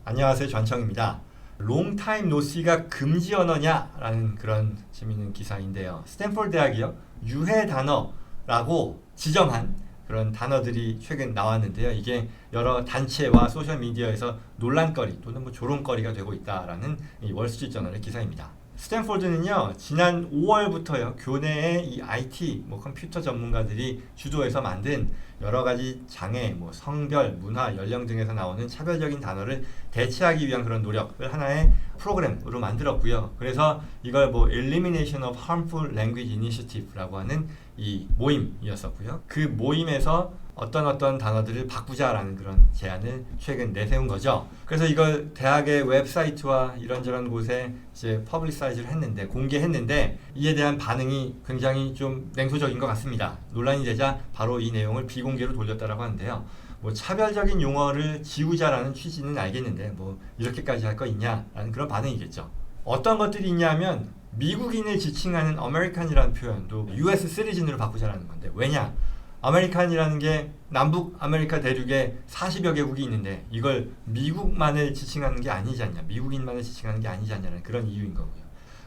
안녕하세요. 전청입니다. 롱타임 노씨가 금지 언어냐라는 그런 재미있는 기사인데요. 스탠포드 대학이요. 유해 단어라고 지정한 그런 단어들이 최근 나왔는데요. 이게 여러 단체와 소셜미디어에서 논란거리 또는 조롱거리가 되고 있다라는 이 월스트리트저널의 기사입니다. 스탠포드는요, 지난 5월부터요, 교내에 이 IT, 컴퓨터 전문가들이 주도해서 만든 여러 가지 장애, 성별, 문화, 연령 등에서 나오는 차별적인 단어를 대체하기 위한 그런 노력을 하나의 프로그램으로 만들었고요. 그래서 이걸 Elimination of Harmful Language Initiative라고 하는 이 모임이었었고요. 그 모임에서 어떤 단어들을 바꾸자라는 그런 제안을 최근 내세운 거죠. 그래서 이걸 대학의 웹사이트와 이런저런 곳에 이제 퍼블리사이즈를 했는데, 공개했는데, 이에 대한 반응이 굉장히 좀 냉소적인 것 같습니다. 논란이 되자 바로 이 내용을 비공개로 돌렸다라고 하는데요. 차별적인 용어를 지우자라는 취지는 알겠는데 이렇게까지 할 거 있냐라는 그런 반응이겠죠. 어떤 것들이 있냐면 미국인을 지칭하는 American이라는 표현도 US citizen으로 바꾸자라는 건데, 왜냐? 아메리칸이라는 게 남북 아메리카 대륙에 40여 개국이 있는데 이걸 미국만을 지칭하는 게 아니지 않냐, 미국인만을 지칭하는 게 아니지 않냐는 그런 이유인 거고요.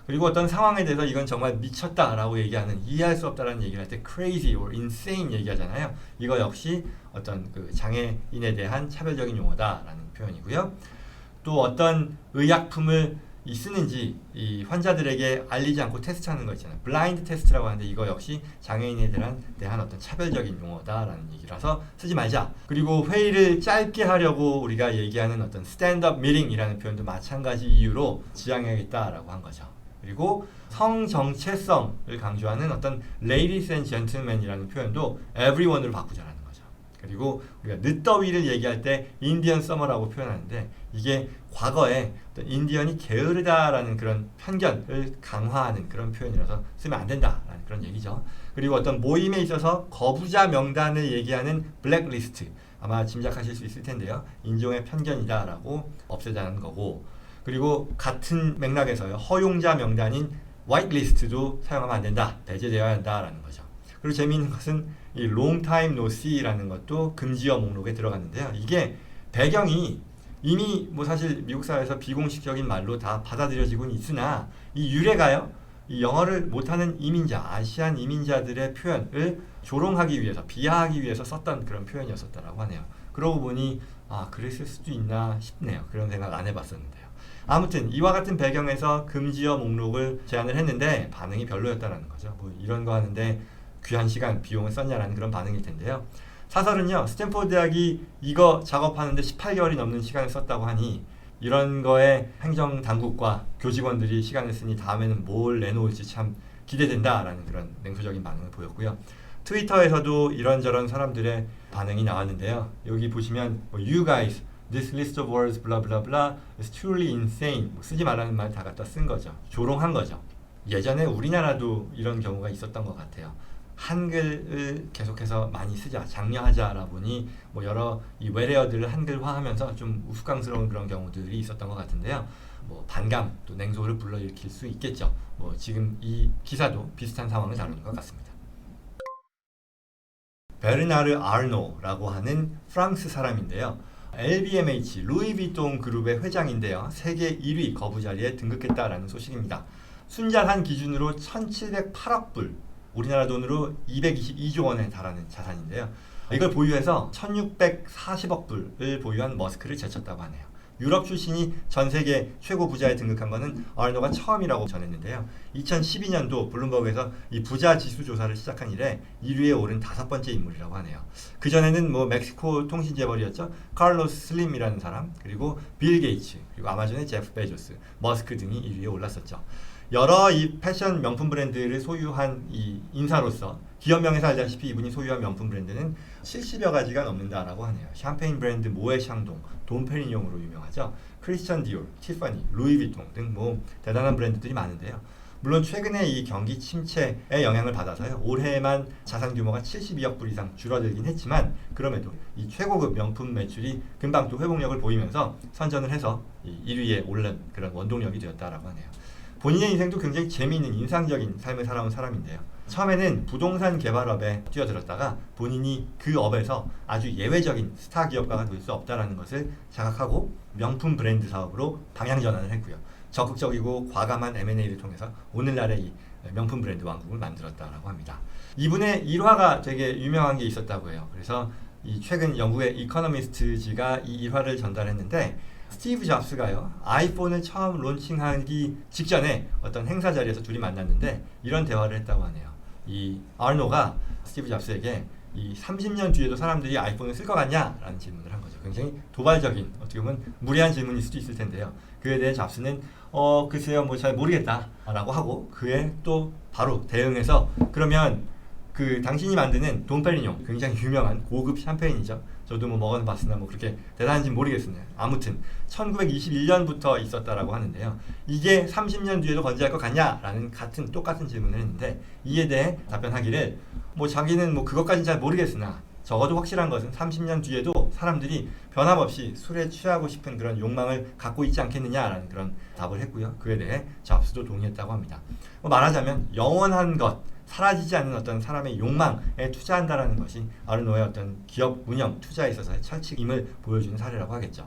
그리고 어떤 상황에 대해서 이건 정말 미쳤다라고 얘기하는, 이해할 수 없다라는 얘기를 할 때 crazy or insane 얘기하잖아요. 이거 역시 어떤 그 장애인에 대한 차별적인 용어다라는 표현이고요. 또 어떤 의약품을 쓰는지 이 환자들에게 알리지 않고 테스트하는 거 있잖아요. 블라인드 테스트라고 하는데 이거 역시 장애인에 대한 어떤 차별적인 용어다라는 얘기라서 쓰지 말자. 그리고 회의를 짧게 하려고 우리가 얘기하는 어떤 스탠드업 미팅이라는 표현도 마찬가지 이유로 지양해야겠다라고 한 거죠. 그리고 성 정체성을 강조하는 어떤 ladies and gentlemen이라는 표현도 everyone으로 바꾸자라는 거죠. 그리고 우리가 늦더위를 얘기할 때 인디언 서머라고 표현하는데, 이게 과거에 인디언이 게으르다라는 그런 편견을 강화하는 그런 표현이라서 쓰면 안 된다라는 그런 얘기죠. 그리고 어떤 모임에 있어서 거부자 명단을 얘기하는 블랙리스트, 아마 짐작하실 수 있을 텐데요. 인종의 편견이다라고 없애자는 거고, 그리고 같은 맥락에서요, 허용자 명단인 화이트리스트도 사용하면 안 된다, 배제되어야 한다라는 거죠. 그리고 재미있는 것은 이 long time no see라는 것도 금지어 목록에 들어갔는데요. 이게 배경이 이미 사실 미국 사회에서 비공식적인 말로 다 받아들여지고는 있으나, 이 유래가요, 이 영어를 못하는 이민자, 아시안 이민자들의 표현을 조롱하기 위해서, 비하하기 위해서 썼던 그런 표현이었었다라고 하네요. 그러고 보니 그랬을 수도 있나 싶네요. 그런 생각 안 해봤었는데요. 아무튼 이와 같은 배경에서 금지어 목록을 제안을 했는데 반응이 별로였다라는 거죠. 이런 거 하는데 귀한 시간, 비용을 썼냐라는 그런 반응일 텐데요. 사설은요, 스탠포드 대학이 이거 작업하는데 18개월이 넘는 시간을 썼다고 하니 이런 거에 행정당국과 교직원들이 시간을 쓰니 다음에는 뭘 내놓을지 참 기대된다라는 그런 냉소적인 반응을 보였고요. 트위터에서도 이런저런 사람들의 반응이 나왔는데요. 여기 보시면 You guys, this list of words blah blah blah is truly insane, 쓰지 말라는 말 다 갖다 쓴 거죠. 조롱한 거죠. 예전에 우리나라도 이런 경우가 있었던 것 같아요. 한글을 계속해서 많이 쓰자, 장려하자라 보니 여러 이 외래어들을 한글화하면서 좀 우스꽝스러운 그런 경우들이 있었던 것 같은데요. 반감 또 냉소를 불러일으킬 수 있겠죠. 지금 이 기사도 비슷한 상황을 다루는 것 같습니다. 베르나르 아르노라고 하는 프랑스 사람인데요. LVMH, 루이비통 그룹의 회장인데요. 세계 1위 거부 자리에 등극했다라는 소식입니다. 순자산 기준으로 1,708억 불, 우리나라 돈으로 222조 원에 달하는 자산인데요. 이걸 보유해서 1,640억 불을 보유한 머스크를 제쳤다고 하네요. 유럽 출신이 전 세계 최고 부자에 등극한 것은 아르노가 처음이라고 전했는데요. 2012년도 블룸버그에서 이 부자 지수 조사를 시작한 이래 1위에 오른 5번째 인물이라고 하네요. 그전에는 멕시코 통신 재벌이었죠. 카를로스 슬림이라는 사람, 그리고 빌 게이츠, 그리고 아마존의 제프 베조스, 머스크 등이 1위에 올랐었죠. 여러 이 패션 명품 브랜드를 소유한 이 인사로서 기업명에서 알다시피 이분이 소유한 명품 브랜드는 70여 가지가 넘는다라고 하네요. 샴페인 브랜드 모에 샹동, 돈페리뇽으로 유명하죠. 크리스천 디올, 티파니, 루이비통 등 대단한 브랜드들이 많은데요. 물론 최근에 이 경기 침체의 영향을 받아서요, 올해만 자산 규모가 72억 불 이상 줄어들긴 했지만, 그럼에도 이 최고급 명품 매출이 금방 또 회복력을 보이면서 선전을 해서 이 1위에 오른 그런 원동력이 되었다라고 하네요. 본인의 인생도 굉장히 재미있는 인상적인 삶을 살아온 사람인데요. 처음에는 부동산 개발업에 뛰어들었다가 본인이 그 업에서 아주 예외적인 스타 기업가가 될 수 없다는 것을 자각하고 명품 브랜드 사업으로 방향 전환을 했고요. 적극적이고 과감한 M&A를 통해서 오늘날의 이 명품 브랜드 왕국을 만들었다라고 합니다. 이분의 일화가 되게 유명한 게 있었다고 해요. 그래서 이 최근 영국의 이코노미스트지가 이 일화를 전달했는데, 스티브 잡스가요, 아이폰을 처음 론칭하기 직전에 어떤 행사 자리에서 둘이 만났는데 이런 대화를 했다고 하네요. 이 아르노가 스티브 잡스에게 이 30년 뒤에도 사람들이 아이폰을 쓸 것 같냐? 라는 질문을 한 거죠. 굉장히 도발적인, 어떻게 보면 무례한 질문일 수도 있을 텐데요. 그에 대해 잡스는 글쎄요, 뭐 잘 모르겠다 라고 하고, 그에 또 바로 대응해서, 그러면 그 당신이 만드는 돈페리뇽, 굉장히 유명한 고급 샴페인이죠. 저도 뭐 먹어봤으나 뭐 그렇게 대단한지는 모르겠습니다. 아무튼 1921년부터 있었다라고 하는데요. 이게 30년 뒤에도 건재할 것 같냐? 라는 똑같은 질문을 했는데, 이에 대해 답변하기를 뭐 자기는 뭐 그것까지는 잘 모르겠으나 적어도 확실한 것은 30년 뒤에도 사람들이 변함없이 술에 취하고 싶은 그런 욕망을 갖고 있지 않겠느냐라는 그런 답을 했고요. 그에 대해 잡스도 동의했다고 합니다. 말하자면 영원한 것, 사라지지 않는 어떤 사람의 욕망에 투자한다라는 것이 아르노의 어떤 기업 운영, 투자에 있어서의 철칙임을 보여주는 사례라고 하겠죠.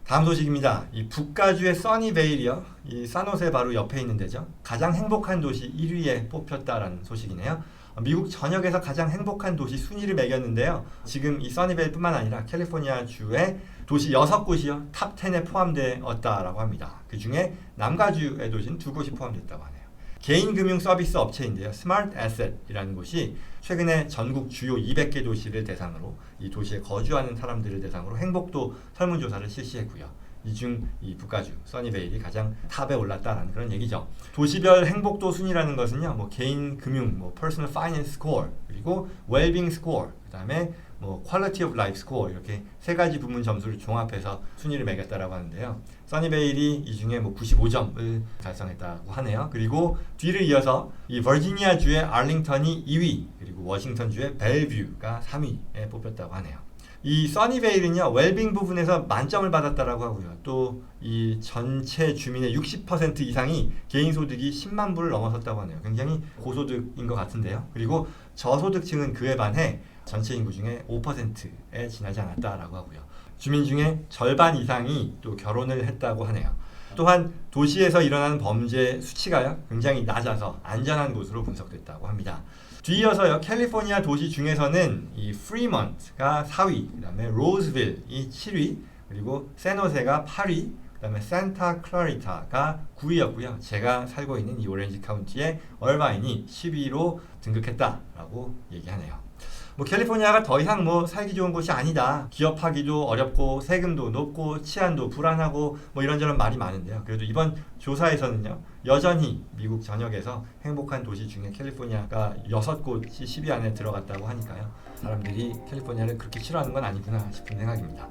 다음 소식입니다. 이 북가주의 써니베일이요, 이 산호세 바로 옆에 있는 데죠. 가장 행복한 도시 1위에 뽑혔다라는 소식이네요. 미국 전역에서 가장 행복한 도시 순위를 매겼는데요. 지금 이 써니베일뿐만 아니라 캘리포니아 주의 도시 6곳이요, 탑 10에 포함되었다라고 합니다. 그 중에 남가주의 도시는 2곳이 포함됐다고 하네요. 개인 금융 서비스 업체인데요, 스마트 에셋이라는 곳이 최근에 전국 주요 200개 도시를 대상으로, 이 도시에 거주하는 사람들을 대상으로 행복도 설문조사를 실시했고요. 이 중 이 북가주 써니베일이 가장 탑에 올랐다라는 그런 얘기죠. 도시별 행복도 순위라는 것은요, 뭐 개인 금융, 뭐 퍼스널 파이낸스 스코어, 그리고 웰빙 스코어, 그다음에 뭐 퀄리티 오브 라이프 스코어, 이렇게 세 가지 부문 점수를 종합해서 순위를 매겼다라고 하는데요. 써니베일이 이 중에 뭐 95점을 달성했다고 하네요. 그리고 뒤를 이어서 이 버지니아 주의 알링턴이 2위, 그리고 워싱턴 주의 벨뷰가 3위에 뽑혔다고 하네요. 이 써니베일은요, 웰빙 부분에서 만점을 받았다라고 하고요. 또 이 전체 주민의 60% 이상이 개인 소득이 10만 불을 넘어섰다고 하네요. 굉장히 고소득인 것 같은데요. 그리고 저소득층은 그에 반해 전체 인구 중에 5%에 지나지 않았다라고 하고요. 주민 중에 절반 이상이 또 결혼을 했다고 하네요. 또한 도시에서 일어나는 범죄 수치가요, 굉장히 낮아서 안전한 곳으로 분석됐다고 합니다. 뒤이어서요, 캘리포니아 도시 중에서는 이 프리먼트가 4위, 그 다음에 로즈빌이 7위, 그리고 샌호세가 8위, 그 다음에 산타 클라리타가 9위였고요. 제가 살고 있는 이 오렌지 카운티의 얼바인이 10위로 등극했다라고 얘기하네요. 뭐 캘리포니아가 더 이상 뭐 살기 좋은 곳이 아니다, 기업하기도 어렵고 세금도 높고 치안도 불안하고 뭐 이런저런 말이 많은데요. 그래도 이번 조사에서는요, 여전히 미국 전역에서 행복한 도시 중에 캘리포니아가 6곳이 10위 안에 들어갔다고 하니까요, 사람들이 캘리포니아를 그렇게 싫어하는 건 아니구나 싶은 생각입니다.